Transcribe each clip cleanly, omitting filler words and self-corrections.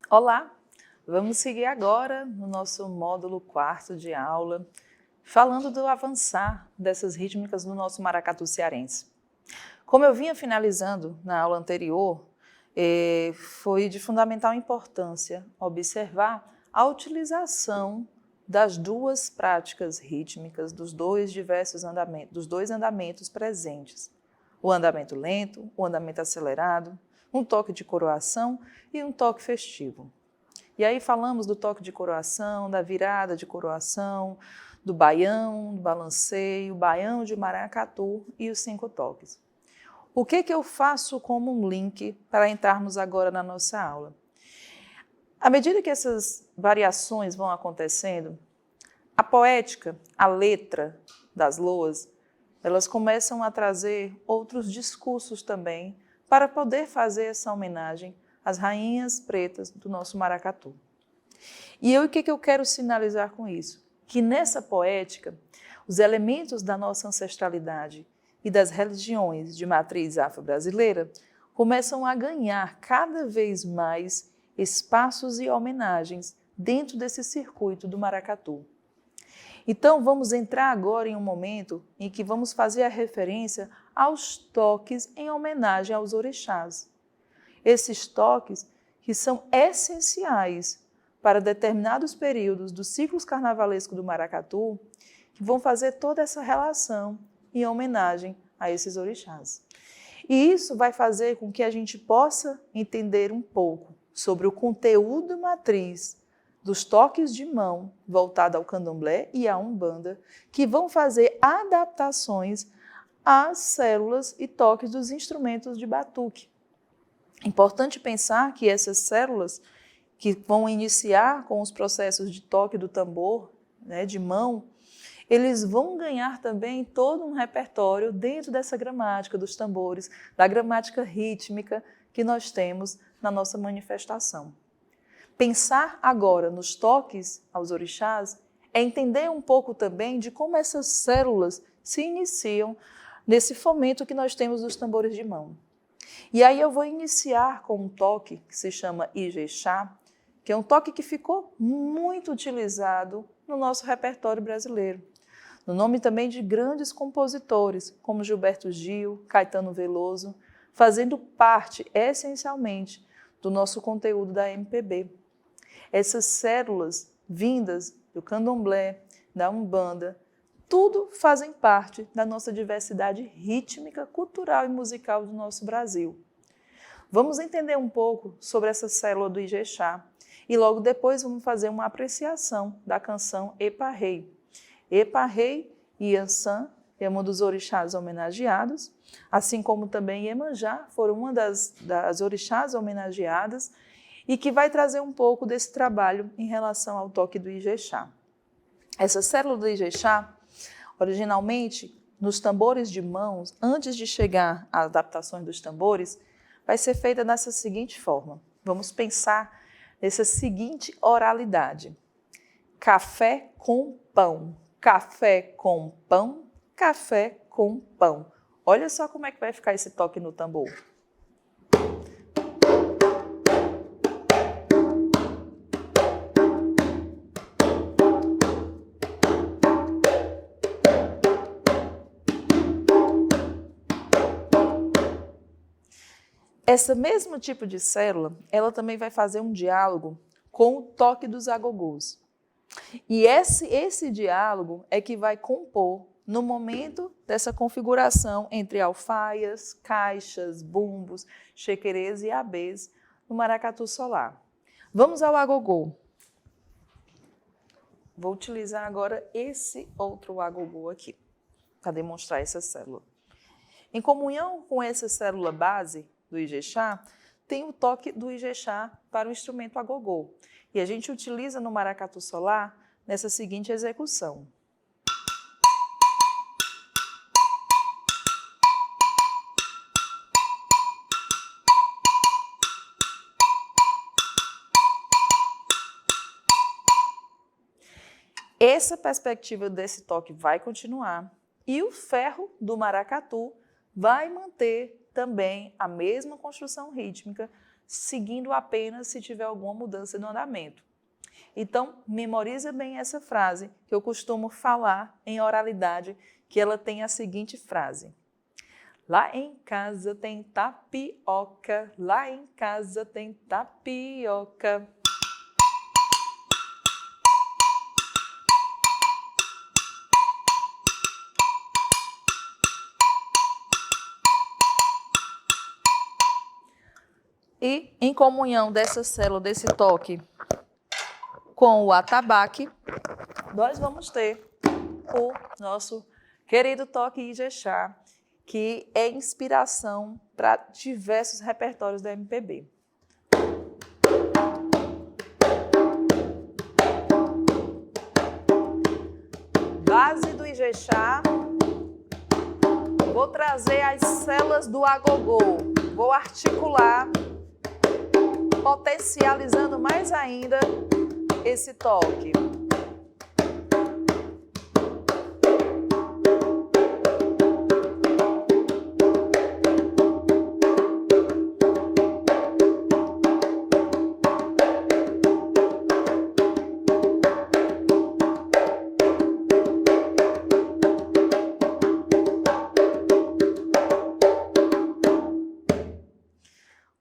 Olá! Vamos seguir agora no nosso módulo 4º de aula, falando do avançar dessas rítmicas no nosso maracatu cearense. Como eu vinha finalizando na aula anterior, foi de fundamental importância observar a utilização das duas práticas rítmicas, dos dois andamentos presentes. O andamento lento, o andamento acelerado, um toque de coroação e um toque festivo. E aí falamos do toque de coroação, da virada de coroação, do baião, do balanceio, baião de maracatu e os 5 toques. O que eu faço como um link para entrarmos agora na nossa aula? À medida que essas variações vão acontecendo, a poética, a letra das loas, elas começam a trazer outros discursos também para poder fazer essa homenagem às rainhas pretas do nosso maracatu. E o que eu quero sinalizar com isso? Que nessa poética, os elementos da nossa ancestralidade e das religiões de matriz afro-brasileira começam a ganhar cada vez mais espaços e homenagens dentro desse circuito do maracatu. Então, vamos entrar agora em um momento em que vamos fazer a referência aos toques em homenagem aos orixás. Esses toques que são essenciais para determinados períodos dos ciclos carnavalescos do maracatu, que vão fazer toda essa relação em homenagem a esses orixás. E isso vai fazer com que a gente possa entender um pouco sobre o conteúdo matriz dos toques de mão voltado ao candomblé e à umbanda, que vão fazer adaptações às células e toques dos instrumentos de batuque. Importante pensar que essas células que vão iniciar com os processos de toque do tambor, de mão, eles vão ganhar também todo um repertório dentro dessa gramática dos tambores, da gramática rítmica que nós temos na nossa manifestação. Pensar agora nos toques aos orixás é entender um pouco também de como essas células se iniciam nesse fomento que nós temos dos tambores de mão. E aí eu vou iniciar com um toque que se chama Ijexá, que é um toque que ficou muito utilizado no nosso repertório brasileiro, no nome também de grandes compositores, como Gilberto Gil, Caetano Veloso, fazendo parte, essencialmente, do nosso conteúdo da MPB. Essas células vindas do candomblé, da umbanda, tudo fazem parte da nossa diversidade rítmica, cultural e musical do nosso Brasil. Vamos entender um pouco sobre essa célula do Ijexá e logo depois vamos fazer uma apreciação da canção Epa-Rei. Epa-Rei e Iansã é um dos orixás homenageados, assim como também Iemanjá foram uma das orixás homenageadas e que vai trazer um pouco desse trabalho em relação ao toque do Ijexá. Essa célula do Ijexá, originalmente, nos tambores de mãos, antes de chegar às adaptações dos tambores, vai ser feita dessa seguinte forma. Vamos pensar nessa seguinte oralidade. Café com pão, café com pão, café com pão. Olha só como é que vai ficar esse toque no tambor. Esse mesmo tipo de célula, ela também vai fazer um diálogo com o toque dos agogôs. E esse diálogo é que vai compor no momento dessa configuração entre alfaias, caixas, bumbos, chequerês e abês no maracatu solar. Vamos ao agogô. Vou utilizar agora esse outro agogô aqui, para demonstrar essa célula. Em comunhão com essa célula base do Ijexá, tem o toque do Ijexá para o instrumento agogô. E a gente utiliza no maracatu solar nessa seguinte execução. Essa perspectiva desse toque vai continuar e o ferro do maracatu vai manter também a mesma construção rítmica seguindo apenas se tiver alguma mudança no andamento. Então, memoriza bem essa frase que eu costumo falar em oralidade, que ela tem a seguinte frase: lá em casa tem tapioca, lá em casa tem tapioca. E em comunhão dessa célula, desse toque com o atabaque, nós vamos ter o nosso querido toque Ijexá, que é inspiração para diversos repertórios da MPB. Base do Ijexá, vou trazer as células do agogô, vou articular, potencializando mais ainda esse toque.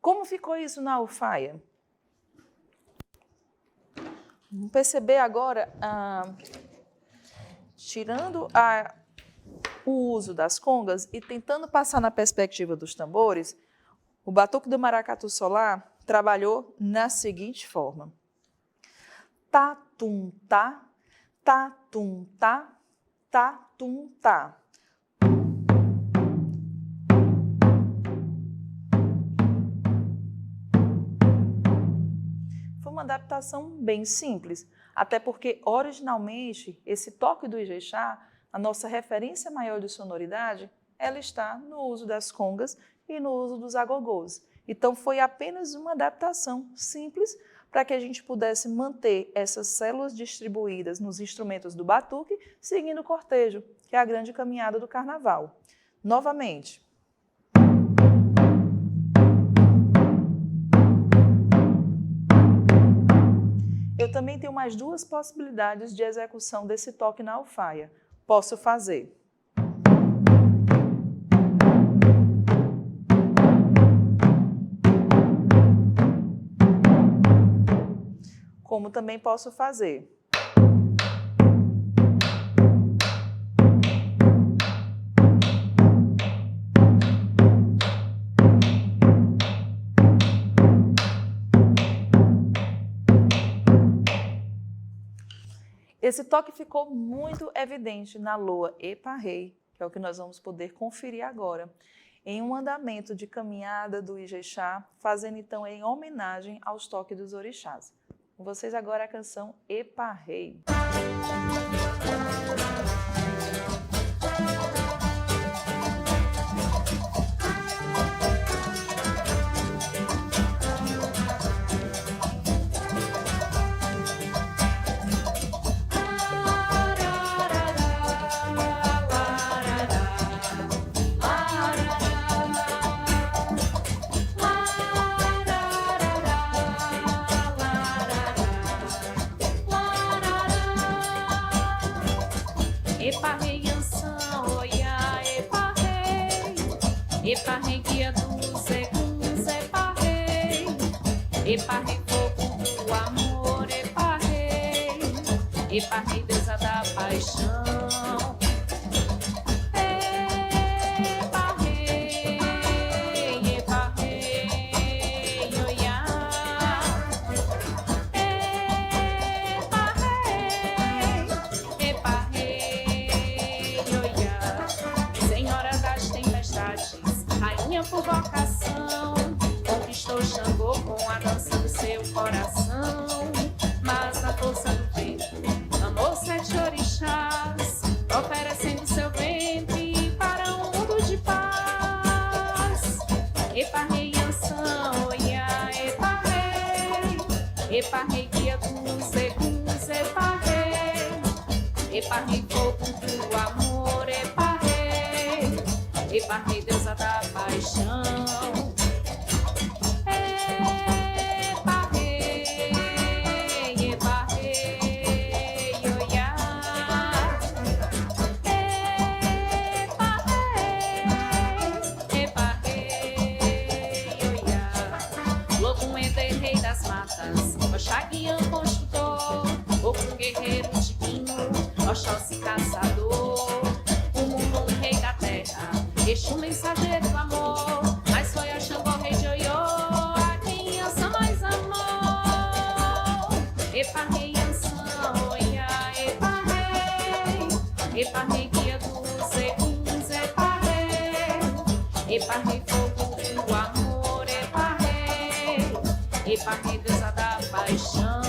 Como ficou isso na alfaia? Vamos perceber agora, tirando o uso das congas e tentando passar na perspectiva dos tambores, o batuque do maracatu solar trabalhou na seguinte forma: tá, tum, tá, tá, tum, tá, tá, tum, tá. Uma adaptação bem simples, até porque originalmente esse toque do Ijexá, a nossa referência maior de sonoridade, ela está no uso das congas e no uso dos agogôs. Então foi apenas uma adaptação simples para que a gente pudesse manter essas células distribuídas nos instrumentos do batuque, seguindo o cortejo, que é a grande caminhada do carnaval. Novamente. Eu também tenho mais duas possibilidades de execução desse toque na alfaia. Posso fazer como também posso fazer Esse toque ficou muito evidente na loa Epa-Rei, que é o que nós vamos poder conferir agora, em um andamento de caminhada do Ijexá, fazendo então em homenagem aos toques dos orixás. Com vocês agora a canção Epa-Rei. Epa-rei, Anção, oiá, epa-rei, epa-rei, guia dos eguns, epa-rei, epa-rei, fogo do amor, epa-rei, epa-rei, deusa da paixão. Por vocação, conquistou Xangô com a dança do seu coração, mas na força do vento amou 7 orixás, oferecendo seu ventre para um mundo de paz. Epa-rei, Anção, oiá, epa-rei, epa-rei, guia dos eguns, epa-rei, epa-rei, fogo do amor, epa-rei, epa-rei, deusa da paixão. Epa-rei, rei das matas, Oxaguian construtor, Ogum guerreiro divino, Oxóssi caçador, Umum rei da terra, Exu mensageiro do amor, mas foi a Xangô rei de Oiô, a quem Yansan mais amou. Epa rei Yansan, oia, epa rei guia dos eguns, epa rei fogo do amor, epa rei deusa da paixão.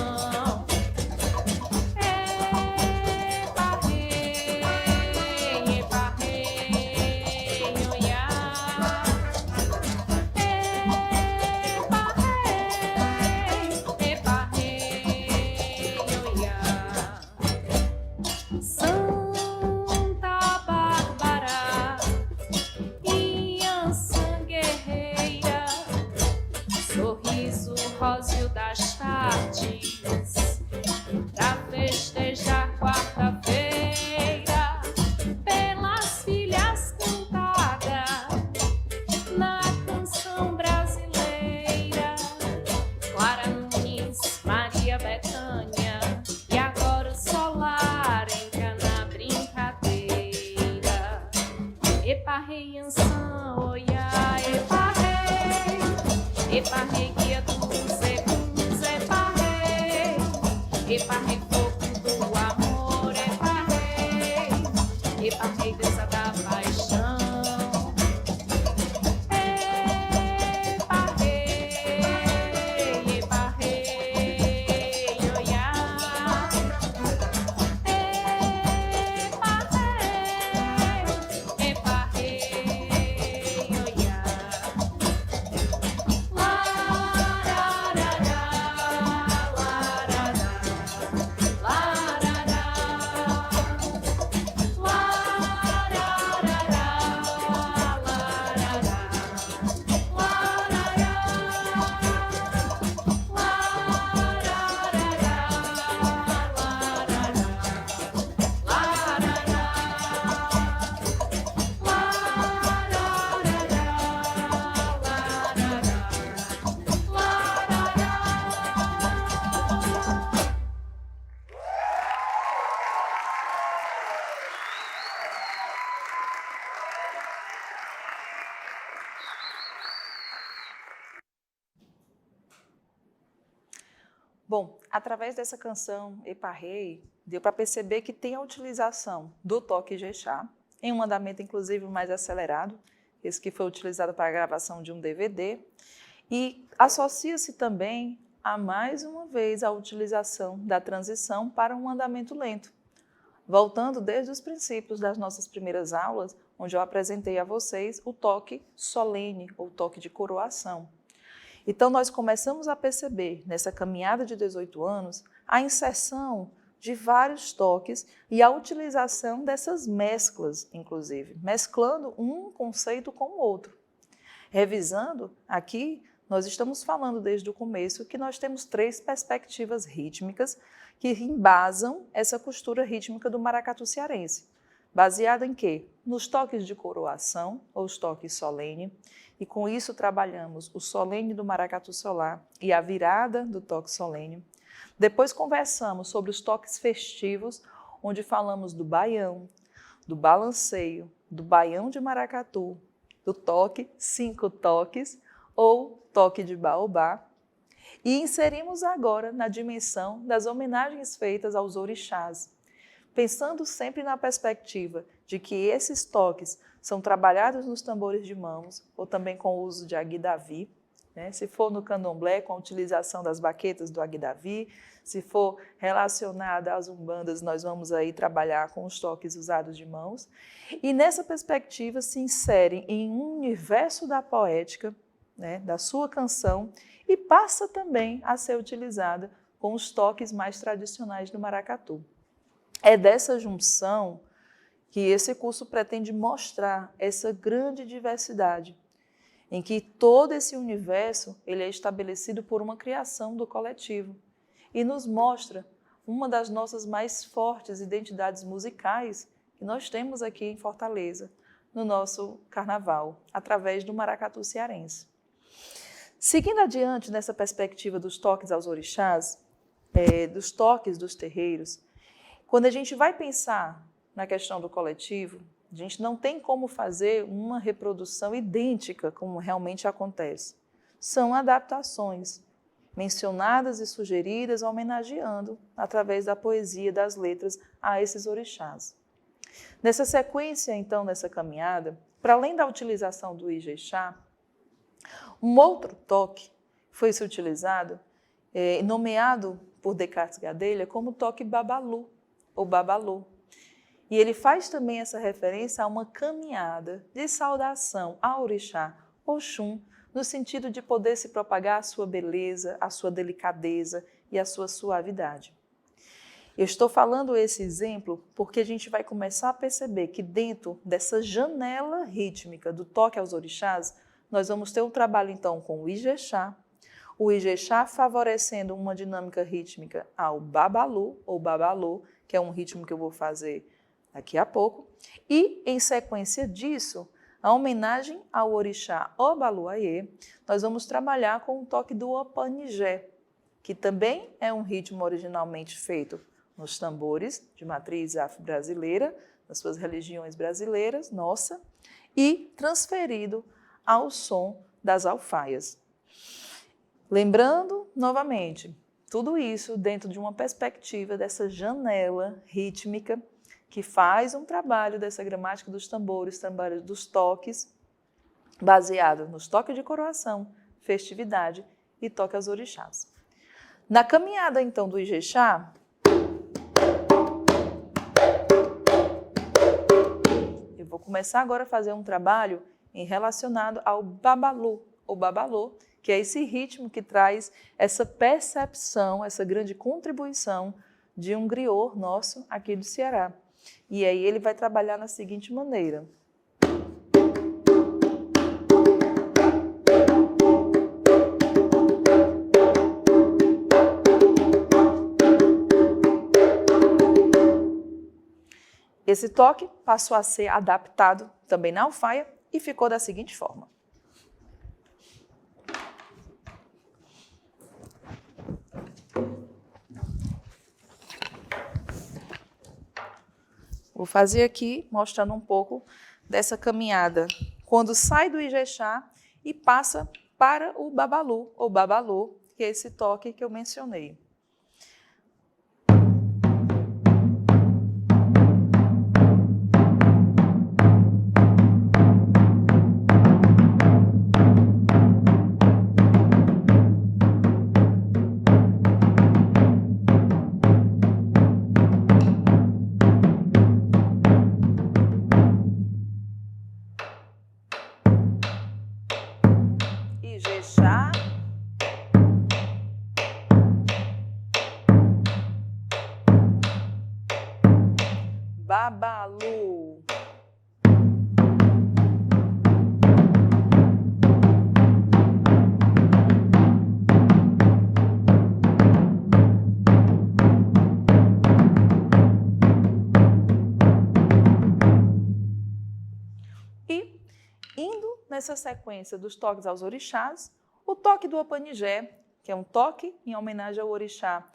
Róseo das tardes, pra festejar quarta-feira, pelas filhas cantada na canção brasileira. Clara Nunes, Maria Bethânia, e agora o Solar entra na brincadeira. Epa rei Yansan, oia, epa rei guia do epa rei fogo do amor, epa rei deusa da paixão. Epa rei, oiá. Epa rei, oiá. Bom, através dessa canção Epa Rei, deu para perceber que tem a utilização do toque Jexá, em um andamento inclusive mais acelerado, esse que foi utilizado para a gravação de um DVD, e associa-se também a mais uma vez a utilização da transição para um andamento lento, voltando desde os princípios das nossas primeiras aulas, onde eu apresentei a vocês o toque solene, ou toque de coroação. Então, nós começamos a perceber, nessa caminhada de 18 anos, a inserção de vários toques e a utilização dessas mesclas, inclusive, mesclando um conceito com o outro. Revisando, aqui, nós estamos falando desde o começo que nós temos 3 perspectivas rítmicas que embasam essa costura rítmica do maracatu cearense. Baseada em quê? Nos toques de coroação, ou os toques solene, e com isso trabalhamos o solene do maracatu solar e a virada do toque solene. Depois conversamos sobre os toques festivos, onde falamos do baião, do balanceio, do baião de maracatu, do toque 5 toques, ou toque de baobá, e inserimos agora na dimensão das homenagens feitas aos orixás, pensando sempre na perspectiva de que esses toques são trabalhados nos tambores de mãos, ou também com o uso de aguidavi, né? Se for no candomblé, com a utilização das baquetas do aguidavi, se for relacionada às umbandas, nós vamos aí trabalhar com os toques usados de mãos. E nessa perspectiva se insere em um universo da poética, né, da sua canção, e passa também a ser utilizada com os toques mais tradicionais do maracatu. É dessa junção que esse curso pretende mostrar essa grande diversidade, em que todo esse universo ele é estabelecido por uma criação do coletivo e nos mostra uma das nossas mais fortes identidades musicais que nós temos aqui em Fortaleza, no nosso carnaval, através do maracatu cearense. Seguindo adiante nessa perspectiva dos toques aos orixás, dos toques dos terreiros, quando a gente vai pensar na questão do coletivo, a gente não tem como fazer uma reprodução idêntica como realmente acontece. São adaptações mencionadas e sugeridas, homenageando, através da poesia, das letras, a esses orixás. Nessa sequência, então, dessa caminhada, para além da utilização do Ijexá, um outro toque foi-se utilizado, nomeado por Descartes Gadelha como toque babalu, ou babalô. E ele faz também essa referência a uma caminhada de saudação ao orixá Oxum, no sentido de poder se propagar a sua beleza, a sua delicadeza e a sua suavidade. Eu estou falando esse exemplo porque a gente vai começar a perceber que dentro dessa janela rítmica do toque aos orixás, nós vamos ter um trabalho então com o Ijexá favorecendo uma dinâmica rítmica ao babalu ou babalô, que é um ritmo que eu vou fazer daqui a pouco, e em sequência disso, a homenagem ao orixá Obaluayê, nós vamos trabalhar com o toque do Opanijé, que também é um ritmo originalmente feito nos tambores de matriz afro-brasileira, nas suas religiões brasileiras, nossa, e transferido ao som das alfaias. Lembrando, novamente, tudo isso dentro de uma perspectiva dessa janela rítmica que faz um trabalho dessa gramática dos tambores, trabalho dos toques, baseado nos toques de coroação, festividade e toque aos orixás. Na caminhada, então, do Ijexá, eu vou começar agora a fazer um trabalho relacionado ao babalu, ou babalô, que é esse ritmo que traz essa percepção, essa grande contribuição de um griot nosso aqui do Ceará. E aí ele vai trabalhar na seguinte maneira. Esse toque passou a ser adaptado também na alfaia e ficou da seguinte forma. Vou fazer aqui, mostrando um pouco dessa caminhada, quando sai do Ijexá e passa para o babalu, ou babalô, que é esse toque que eu mencionei. Ijexá, babalu. E, indo nessa sequência dos toques aos orixás, o toque do Opanijé, que é um toque em homenagem ao orixá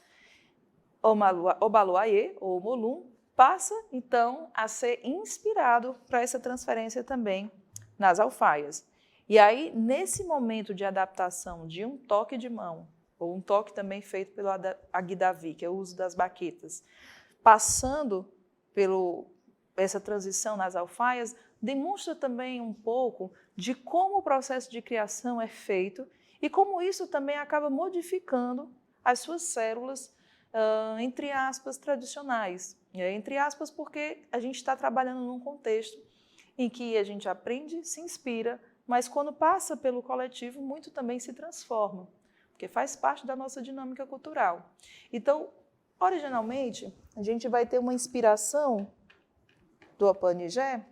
Obaluayê, ou Molum, passa, então, a ser inspirado para essa transferência também nas alfaias. E aí, nesse momento de adaptação de um toque de mão, ou um toque também feito pelo Aguidavi, que é o uso das baquetas, passando essa transição nas alfaias, demonstra também um pouco de como o processo de criação é feito e como isso também acaba modificando as suas células, entre aspas, tradicionais. Entre aspas, porque a gente está trabalhando num contexto em que a gente aprende, se inspira, mas quando passa pelo coletivo, muito também se transforma, porque faz parte da nossa dinâmica cultural. Então, originalmente, a gente vai ter uma inspiração do Opanijé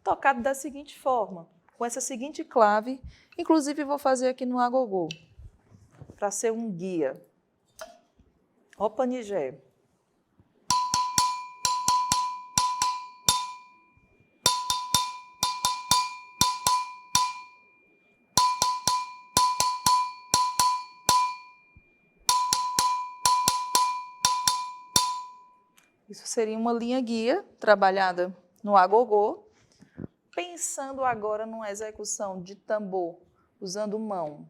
tocado da seguinte forma, com essa seguinte clave, inclusive vou fazer aqui no agogô, para ser um guia. Opanijé. Isso seria uma linha guia trabalhada no agogô, pensando agora numa execução de tambor usando mão.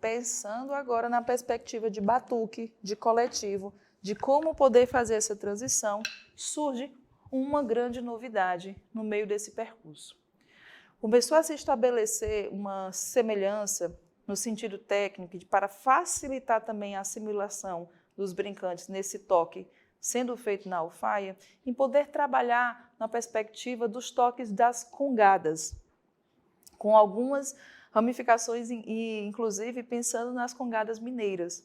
Pensando agora na perspectiva de batuque, de coletivo, de como poder fazer essa transição, surge uma grande novidade no meio desse percurso. Começou a se estabelecer uma semelhança no sentido técnico para facilitar também a assimilação dos brincantes nesse toque sendo feito na alfaia, em poder trabalhar na perspectiva dos toques das congadas, com algumas ramificações e, inclusive, pensando nas congadas mineiras.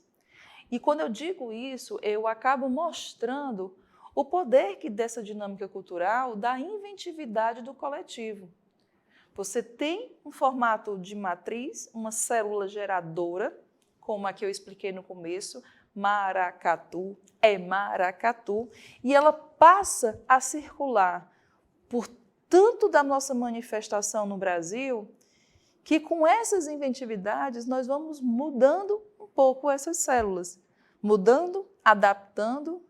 E quando eu digo isso, eu acabo mostrando o poder que dessa dinâmica cultural da inventividade do coletivo. Você tem um formato de matriz, uma célula geradora, como a que eu expliquei no começo, maracatu, é maracatu, e ela passa a circular por tanto da nossa manifestação no Brasil, que com essas inventividades nós vamos mudando um pouco essas células, mudando, adaptando,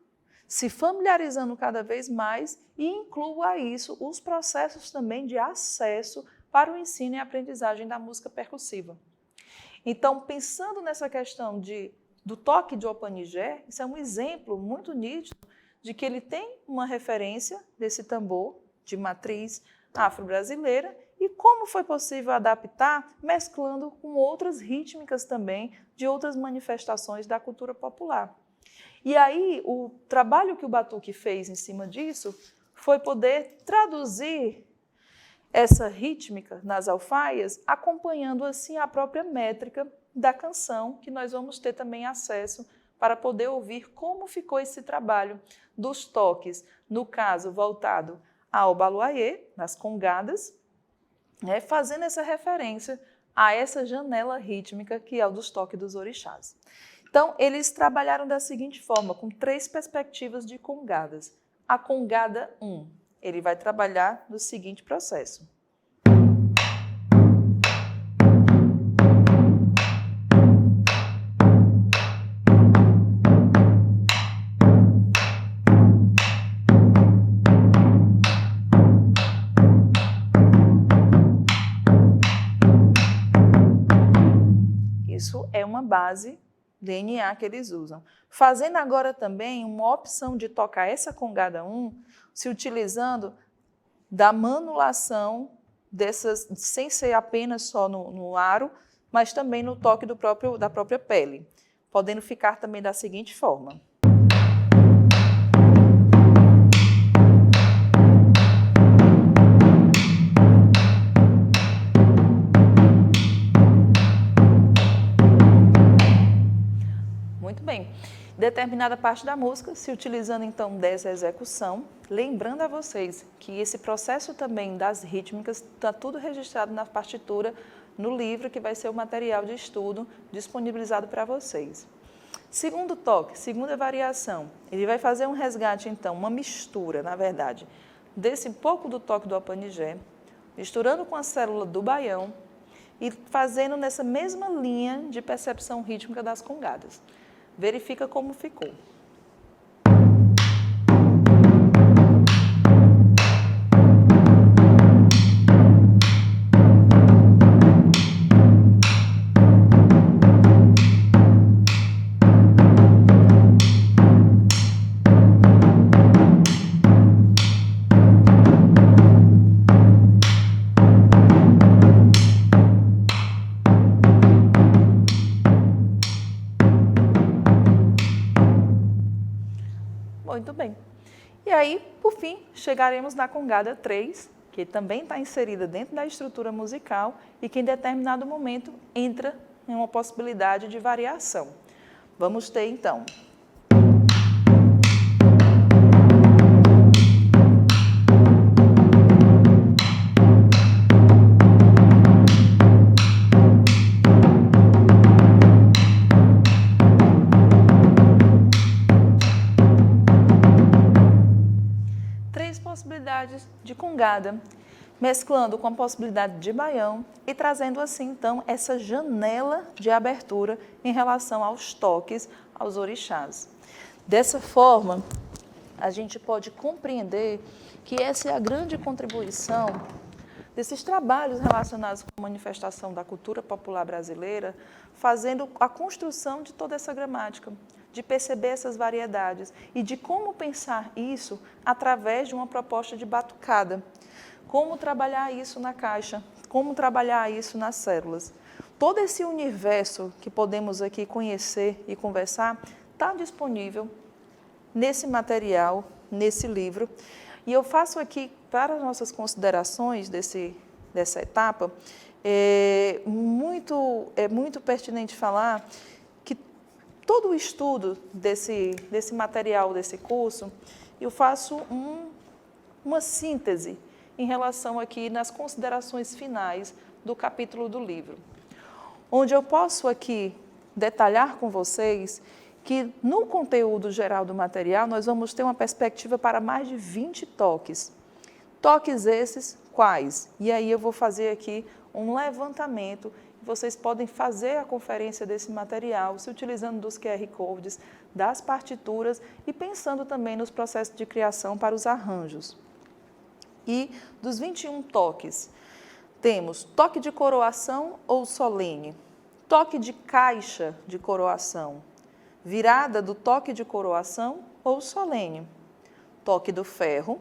se familiarizando cada vez mais e incluo a isso os processos também de acesso para o ensino e aprendizagem da música percussiva. Então, pensando nessa questão do toque de Opanigé, isso é um exemplo muito nítido de que ele tem uma referência desse tambor de matriz afro-brasileira e como foi possível adaptar, mesclando com outras rítmicas também de outras manifestações da cultura popular. E aí, o trabalho que o batuque fez em cima disso foi poder traduzir essa rítmica nas alfaias, acompanhando assim a própria métrica da canção, que nós vamos ter também acesso para poder ouvir como ficou esse trabalho dos toques, no caso voltado ao baluayê, nas congadas, fazendo essa referência a essa janela rítmica que é o dos toques dos orixás. Então, eles trabalharam da seguinte forma, com 3 perspectivas de congadas. A congada 1, ele vai trabalhar no seguinte processo. Isso é uma base DNA que eles usam. Fazendo agora também uma opção de tocar essa congada 1, se utilizando da manulação dessas, sem ser apenas só no aro, mas também no toque da própria pele, podendo ficar também da seguinte forma. Muito bem. Determinada parte da música, se utilizando então dessa execução, lembrando a vocês que esse processo também das rítmicas está tudo registrado na partitura, no livro que vai ser o material de estudo disponibilizado para vocês. Segundo toque, segunda variação, ele vai fazer um resgate então, uma mistura, na verdade, desse pouco do toque do Opanigé, misturando com a célula do baião e fazendo nessa mesma linha de percepção rítmica das congadas. Verifica como ficou. Muito bem. E aí, por fim, chegaremos na congada 3, que também está inserida dentro da estrutura musical e que em determinado momento entra em uma possibilidade de variação. Vamos ter então três possibilidades de congada, mesclando com a possibilidade de baião e trazendo assim, então, essa janela de abertura em relação aos toques, aos orixás. Dessa forma, a gente pode compreender que essa é a grande contribuição desses trabalhos relacionados com a manifestação da cultura popular brasileira, fazendo a construção de toda essa gramática, de perceber essas variedades e de como pensar isso através de uma proposta de batucada. Como trabalhar isso na caixa, como trabalhar isso nas células. Todo esse universo que podemos aqui conhecer e conversar está disponível nesse material, nesse livro. E eu faço aqui, para as nossas considerações dessa etapa, é muito pertinente falar que todo o estudo desse material, desse curso, eu faço uma síntese em relação aqui nas considerações finais do capítulo do livro, onde eu posso aqui detalhar com vocês que no conteúdo geral do material nós vamos ter uma perspectiva para mais de 20 toques. Toques esses quais? E aí eu vou fazer aqui um levantamento, vocês podem fazer a conferência desse material se utilizando dos QR Codes, das partituras e pensando também nos processos de criação para os arranjos. E dos 21 toques, temos toque de coroação ou solene, toque de caixa de coroação, virada do toque de coroação ou solene, toque do ferro,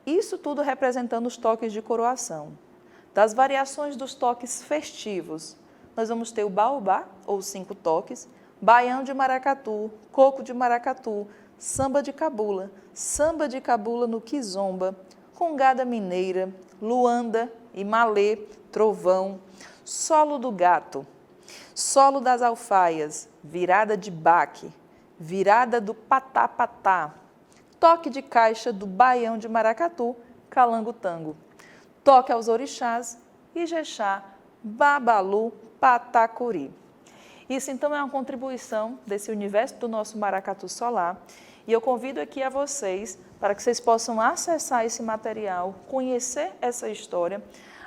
isso tudo representando os toques de coroação. Das variações dos toques festivos, nós vamos ter o baobá, ou 5 toques, baião de maracatu, coco de maracatu, samba de cabula no kizomba, congada mineira, luanda e malê, trovão, solo do gato, solo das alfaias, virada de baque, virada do patá-patá, toque de caixa do baião de maracatu, calango-tango, toque aos orixás, ijexá, babalu, patacuri. Isso então é uma contribuição desse universo do nosso maracatu solar e eu convido aqui a vocês para que vocês possam acessar esse material, conhecer essa história.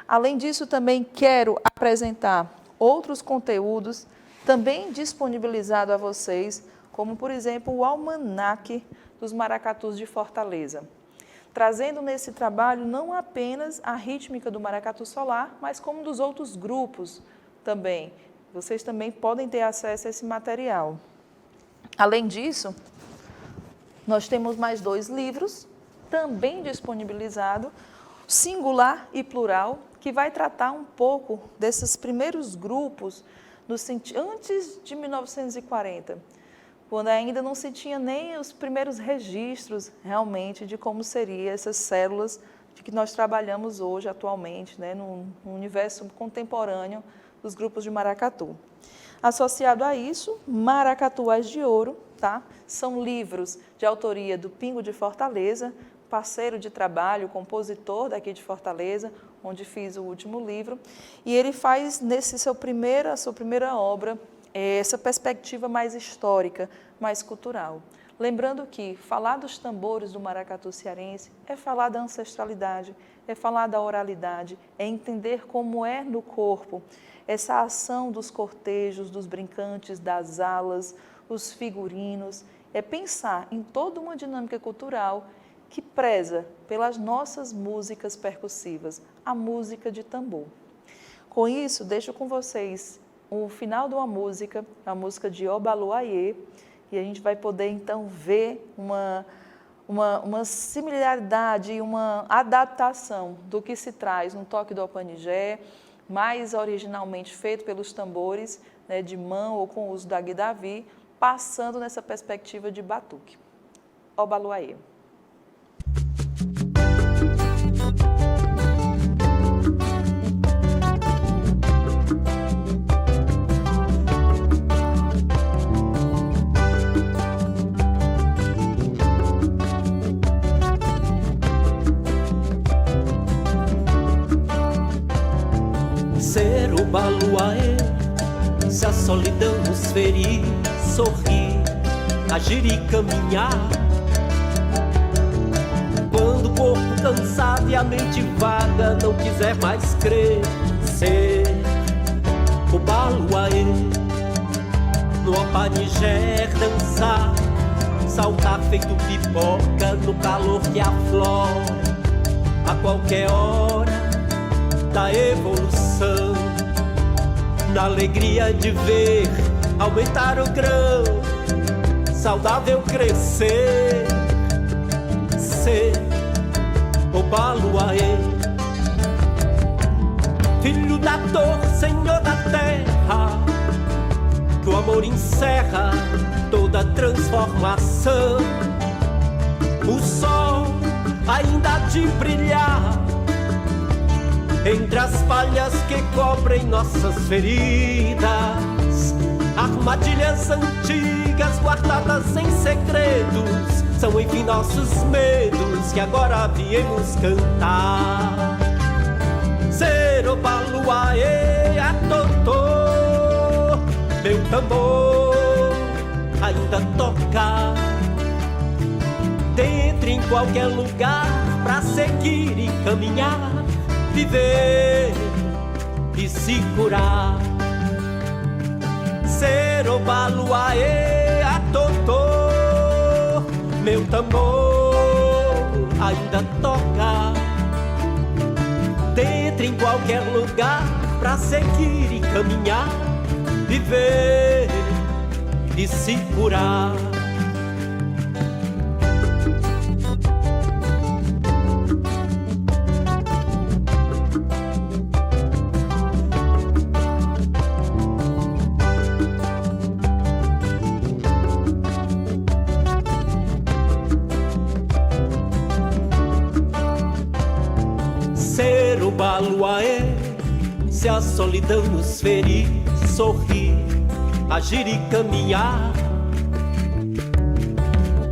Além disso, também quero apresentar outros conteúdos também disponibilizados a vocês, como, por exemplo, o Almanaque dos Maracatus de Fortaleza, trazendo nesse trabalho não apenas a rítmica do maracatu solar, mas como dos outros grupos também. Vocês também podem ter acesso a esse material. Além disso, nós temos mais 2 livros, também disponibilizados, singular e plural, que vai tratar um pouco desses primeiros grupos antes de 1940, quando ainda não se tinha nem os primeiros registros realmente de como seriam essas células de que nós trabalhamos hoje, atualmente, né, no universo contemporâneo dos grupos de maracatu. Associado a isso, Maracatuás de Ouro, tá? São livros de autoria do Pingo de Fortaleza, parceiro de trabalho, compositor daqui de Fortaleza, onde fiz o último livro, e ele faz nesse sua primeira obra essa perspectiva mais histórica, mais cultural. Lembrando que falar dos tambores do maracatu cearense é falar da ancestralidade, é falar da oralidade, é entender como é no corpo essa ação dos cortejos, dos brincantes, das alas, os figurinos, é pensar em toda uma dinâmica cultural que preza pelas nossas músicas percussivas, a música de tambor. Com isso, deixo com vocês o final de uma música, a música de Obaluayê, e a gente vai poder então ver uma similaridade e uma adaptação do que se traz no toque do Opanigé, mais originalmente feito pelos tambores, né, de mão ou com o uso da guidavi, passando nessa perspectiva de batuque. Obaluayê. Se a solidão nos ferir, sorrir, agir e caminhar. Quando o corpo cansado e a mente vaga não quiser mais crer, ser o baluaê, no apanigé dançar, saltar feito pipoca no calor que aflora a qualquer hora da evolução, na alegria de ver aumentar o grão, saudável crescer, ser o baluaê, filho da dor, senhor da terra, que o amor encerra toda transformação. O sol ainda há de brilhar entre as palhas que cobrem nossas feridas. Armadilhas antigas guardadas em segredos são enfim nossos medos que agora viemos cantar. Ser o baluaê a totô, meu tambor ainda toca dentro em qualquer lugar pra seguir e caminhar, viver e se curar. Ser o baluaê a totô, meu tambor ainda toca dentro em qualquer lugar pra seguir e caminhar, viver e se curar. Ser o baluaê, se a solidão nos ferir, sorrir, agir e caminhar.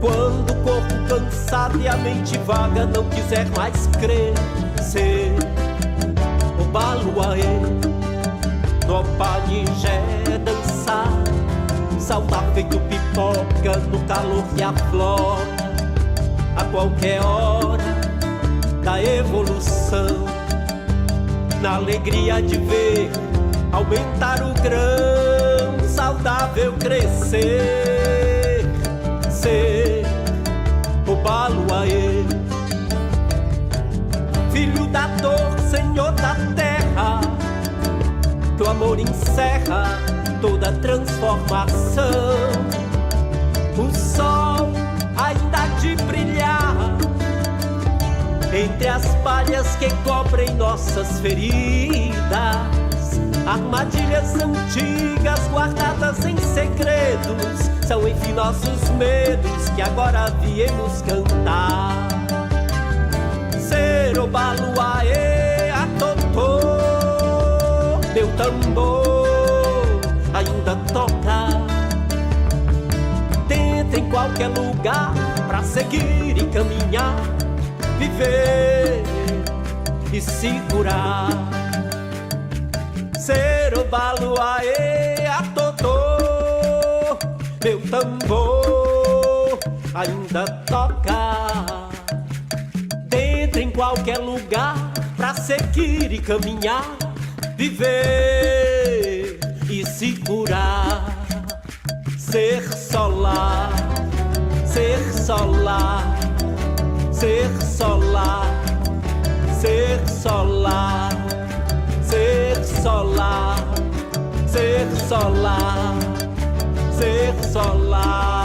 Quando o corpo cansado e a mente vaga não quiser mais crer, ser o baluaê, no apanigé dançar, saltar feito pipoca no calor que aflora a qualquer hora da evolução, na alegria de ver aumentar o grão, saudável crescer, ser o baluaê, filho da dor, senhor da terra, que o amor encerra toda transformação. O sol ainda há de brilhar entre as palhas que cobrem nossas feridas. Armadilhas antigas guardadas em segredos são enfim nossos medos que agora viemos cantar. Ser o baluaê a totô, meu tambor ainda toca dentro em qualquer lugar pra seguir e caminhar, viver e se curar. Ser o baluaê a totô, meu tambor ainda toca dentro em qualquer lugar pra seguir e caminhar, viver e se curar. Ser solar, ser solar, ser solar, ser solar, ser solar, ser solar, ser solar.